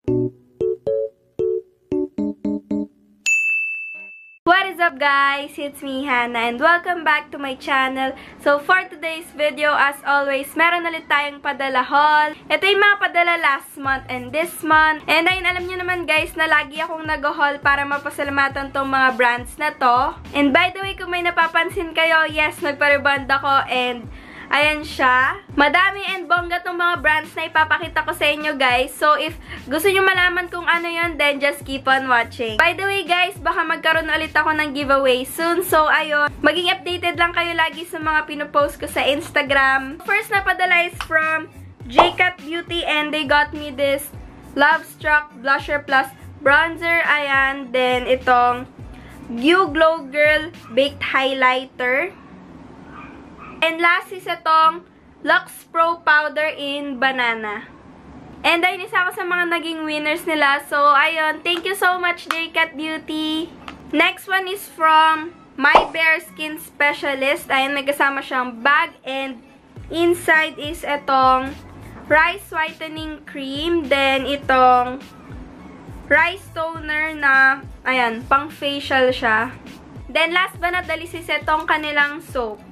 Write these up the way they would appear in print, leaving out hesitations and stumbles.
What is up guys? It's me Hannah and welcome back to my channel. So for today's video, as always, meron ulit tayong padala haul. Ito yung mga padala last month and this month. And ayun, alam nyo naman guys na lagi akong nag-haul para mapasalamatan tong mga brands na to. And by the way, kung may napapansin kayo, yes, nagpa-rebond ako and ayan siya. Madami and bongga tong mga brands na ipapakita ko sa inyo guys. So if gusto nyo malaman kung ano yun, then just keep on watching. By the way guys, baka magkaroon ulit ako ng giveaway soon. So ayun, maging updated lang kayo lagi sa mga pinopost ko sa Instagram. First na padala is from J-Cat Beauty and they got me this Love Struck Blusher Plus Bronzer. Ayan, then itong You Glow Girl Baked Highlighter. And last is itong Lux Pro Powder in Banana. And ayun, isa ako sa mga naging winners nila. So, ayun. Thank you so much, J-Cat Beauty. Next one is from My Bare Skin Specialist. Ayun, may kasama siyang bag. And inside is itong Rice Whitening Cream. Then, itong Rice Toner na, ayan, pang facial siya. Then, last but not the least is itong kanilang soap.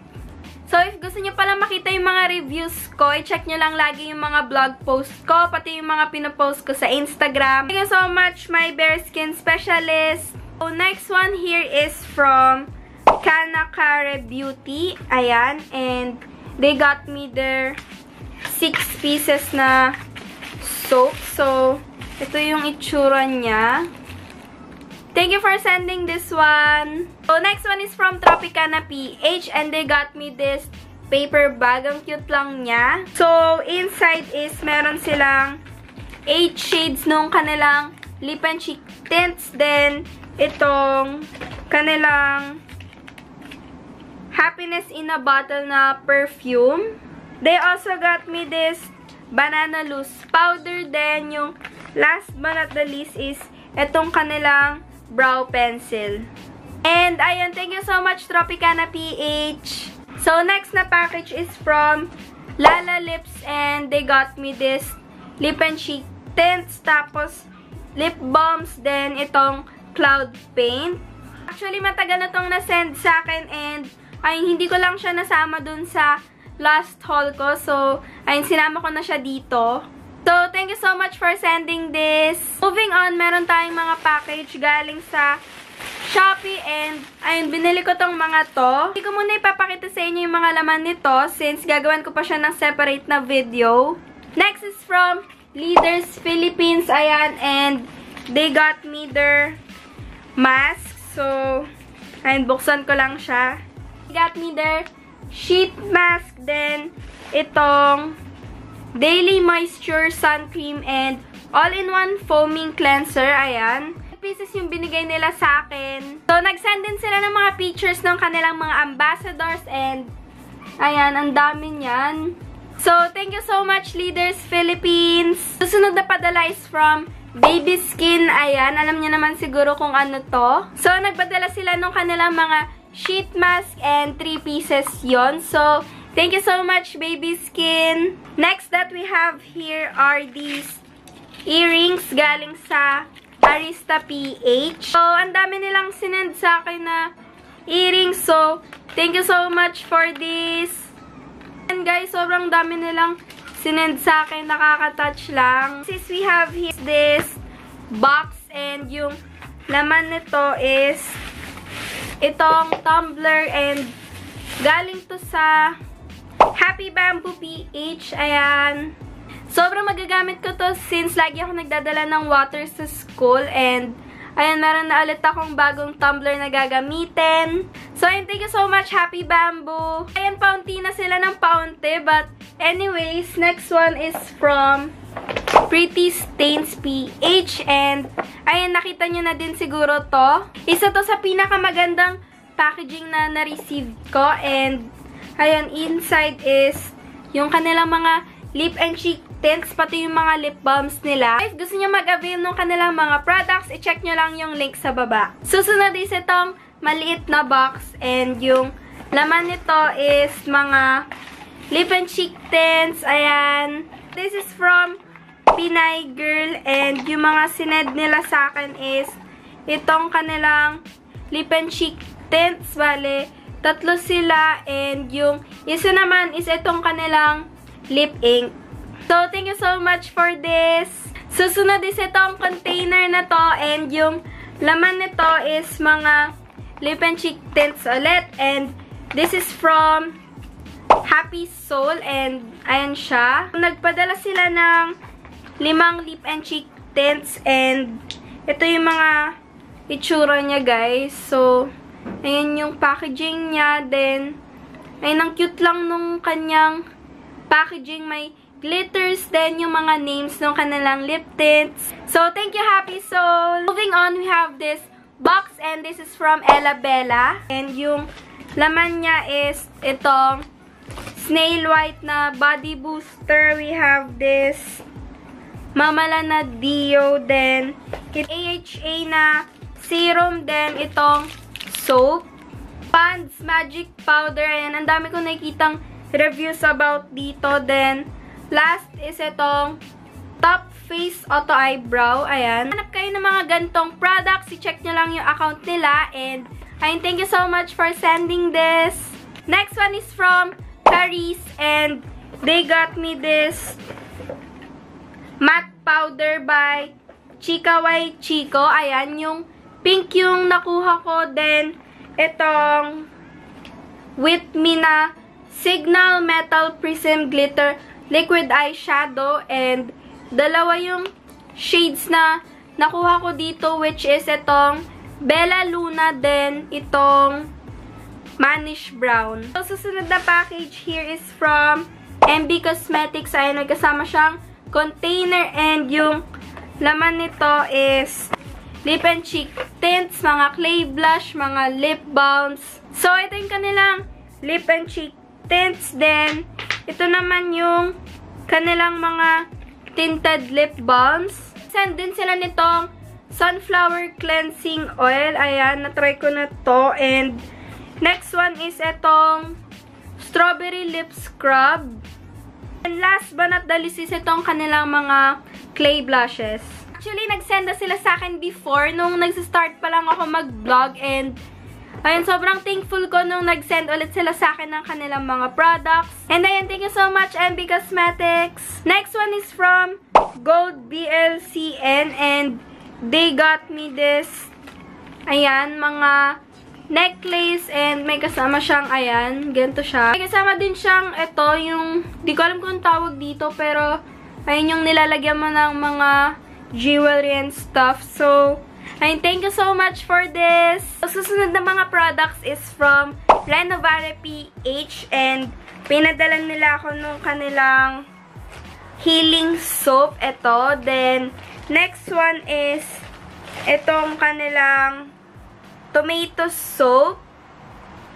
So, if gusto nyo pala makita yung mga reviews ko, i-check nyo lang lagi yung mga blog post ko, pati yung mga pinopost ko sa Instagram. Thank you so much, My Bare Skin Specialist. So, next one here is from Kanakare Beauty. Ayan. And they got me their 6 pieces na soap. So, ito yung itsura niya. Thank you for sending this one. So, next one is from Tropicana PH and they got me this paper bag. Ang cute lang niya. So, inside is meron silang 8 shades nung kanilang lip and cheek tints. Then, itong kanilang Happiness in a Bottle na perfume. They also got me this Banana Loose Powder. Then, yung last but not the least is itong kanilang brow pencil. And ayun, thank you so much Tropicana PH. So next na package is from Lala Lips and they got me this lip and cheek tints, tapos lip balms, then itong cloud paint. Actually matagal na tong na-send sa akin and ayun, hindi ko lang siya nasama dun sa last haul ko. So ayun, sinama ko na siya dito. So, thank you so much for sending this. Moving on, meron tayong mga package galing sa Shopee and ayun, binili ko tong mga to. Hindi ko muna ipapakita sa inyo yung mga laman nito since gagawin ko pa siya ng separate na video. Next is from Leaders Philippines. Ayan, and they got me their mask. So, ayun, buksan ko lang siya. They got me their sheet mask. Then, itong Daily Moisture Sun Cream and all-in-one foaming cleanser. Ayan. Pieces yung binigay nila sa akin. So, nag-send din sila ng mga pictures ng kanilang mga ambassadors and ayan, ang dami niyan. So, thank you so much, Leaders Philippines. Susunod na padala is from Baby Skin. Ayan, alam niyo naman siguro kung ano to. So, nagpadala sila ng kanilang mga sheet mask and 3 pieces yon. So, thank you so much, Baby Skin. Next that we have here are these earrings galing sa Arista PH. So, ang dami nilang sinend sa akin na earrings. So, thank you so much for this. And guys, sobrang dami nilang sinend sa akin. Nakaka-touch lang. Since we have here this box and yung laman nito is itong tumbler and galing to sa Happy Bamboo PH. Ayan. Sobrang magagamit ko to since lagi ako nagdadala ng water sa school. And, ayan, meron na ulit akong bagong tumbler na gagamitin. So, ayan, thank you so much, Happy Bamboo. Ayan, paunti na sila ng paunti. But, anyways, next one is from Pretty Stains PH. And, ayan, nakita nyo na din siguro to. Isa to sa pinakamagandang packaging na na-receive ko. And, ayan, inside is yung kanilang mga lip and cheek tints, pati yung mga lip balms nila. If gusto nyo mag-avail ng kanilang mga products, i-check nyo lang yung link sa baba. Susunod is itong maliit na box and yung laman nito is mga lip and cheek tints. Ayan. This is from Pinay Girl and yung mga sined nila sa akin is itong kanilang lip and cheek tints. Bale, 3 sila. And yung isa naman is itong kanilang lip ink. So, thank you so much for this. Susunod is itong container na to. And yung laman nito is mga lip and cheek tints ulit. And this is from Happy Soul. And ayan siya. Nagpadala sila ng 5 lip and cheek tints. And ito yung mga itsura niya, guys. So, ayan yung packaging niya. Then, ayun, ang cute lang nung kanyang packaging. May glitters din yung mga names ng kanilang lip tints. So, thank you, Happy Soul. Moving on, we have this box. And this is from Ella Bella. And yung laman niya is itong Snail White na body booster. We have this Mamala na Dio. Then, AHA na serum. Then, itong soap. Pond's Magic Powder. Ayan, ang dami kong nakikitang reviews about dito. Then, last is itong Top Face Auto Eyebrow. Ayan. Hanap kayo ng mga gantong products. I-check nyo lang yung account nila. And, ayun, thank you so much for sending this. Next one is from Caris. And, they got me this matte powder by Chika Y Chico. Ayan, yung pink yung nakuha ko. Then, itong With Me na Signal Metal Prism Glitter Liquid Eyeshadow. And, dalawa yung shades na nakuha ko dito, which is itong Bella Luna, then itong Manish Brown. So, susunod na package here is from MB Cosmetics. Ayan, may kasama siyang container. And yung laman nito is lip and cheek tints, mga clay blush, mga lip balms. So, ito yung kanilang lip and cheek tints. Then, ito naman yung kanilang mga tinted lip balms. Send din sila nitong Sunflower Cleansing Oil. Ayan, na-try ko na to. And, next one is itong Strawberry Lip Scrub. And last but not the least is itong kanilang mga clay blushes. Actually, nagsend na sila sa akin before nung nagsistart pa lang ako mag-vlog. And, ayun, sobrang thankful ko nung nag-send ulit sila sa akin ng kanilang mga products. And ayun, thank you so much, MB Cosmetics. Next one is from Gold BLCN. And they got me this, ayan, mga necklace. And may kasama siyang, ayan, ganito siya. May kasama din siyang, ito, yung, di ko alam kung tawag dito, pero, ayun yung nilalagyan mo ng mga jewelry and stuff. So, ayun, thank you so much for this. So, susunod na mga products is from Renovare PH. And, pinadala nila ako nung kanilang healing soap. Ito. Then, next one is itong kanilang tomato soap.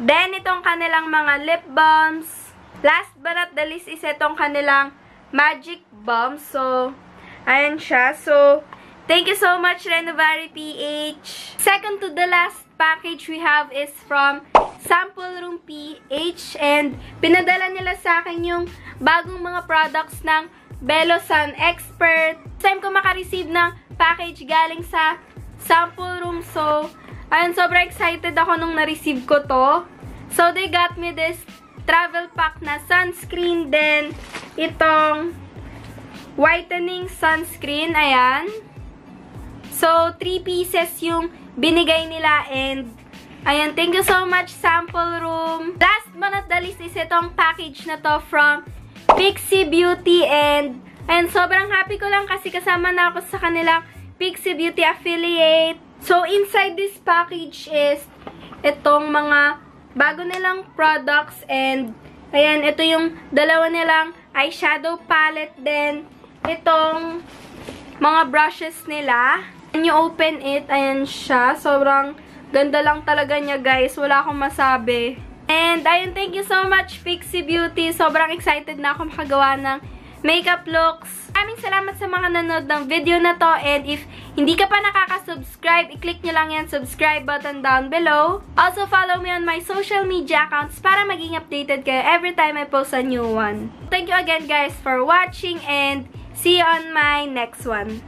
Then, itong kanilang mga lip balms. Last but not the least is itong kanilang magic balm. So, ayan siya. So, thank you so much, Renovare PH. Second to the last package we have is from Sample Room PH. And, pinadala nila sa akin yung bagong mga products ng Belo Sun Expert. First time ko makareceive ng package galing sa Sample Room. So, ayun, sobrang excited ako nung na-receive ko to. So, they got me this travel pack na sunscreen. Then, itong whitening sunscreen. Ayan. So, 3 pieces yung binigay nila. And, ayan, thank you so much, Sample Room. Last but not the least is itong package na to from Pixie Beauty. And, ayan, sobrang happy ko lang kasi kasama na ako sa kanilang Pixie Beauty affiliate. So, inside this package is itong mga bago nilang products. And, ayan, ito yung dalawa nilang eyeshadow palette. Then, itong mga brushes nila. When you open it, ayan siya. Sobrang ganda lang talaga niya, guys. Wala akong masabi. And, ayun, thank you so much, Pixie Beauty. Sobrang excited na ako makagawa ng makeup looks. Maraming salamat sa mga nanood ng video na to. And if hindi ka pa nakaka-subscribe, i-click nyo lang yan subscribe button down below. Also, follow me on my social media accounts para maging updated kayo every time I post a new one. Thank you again, guys, for watching. And see you on my next one.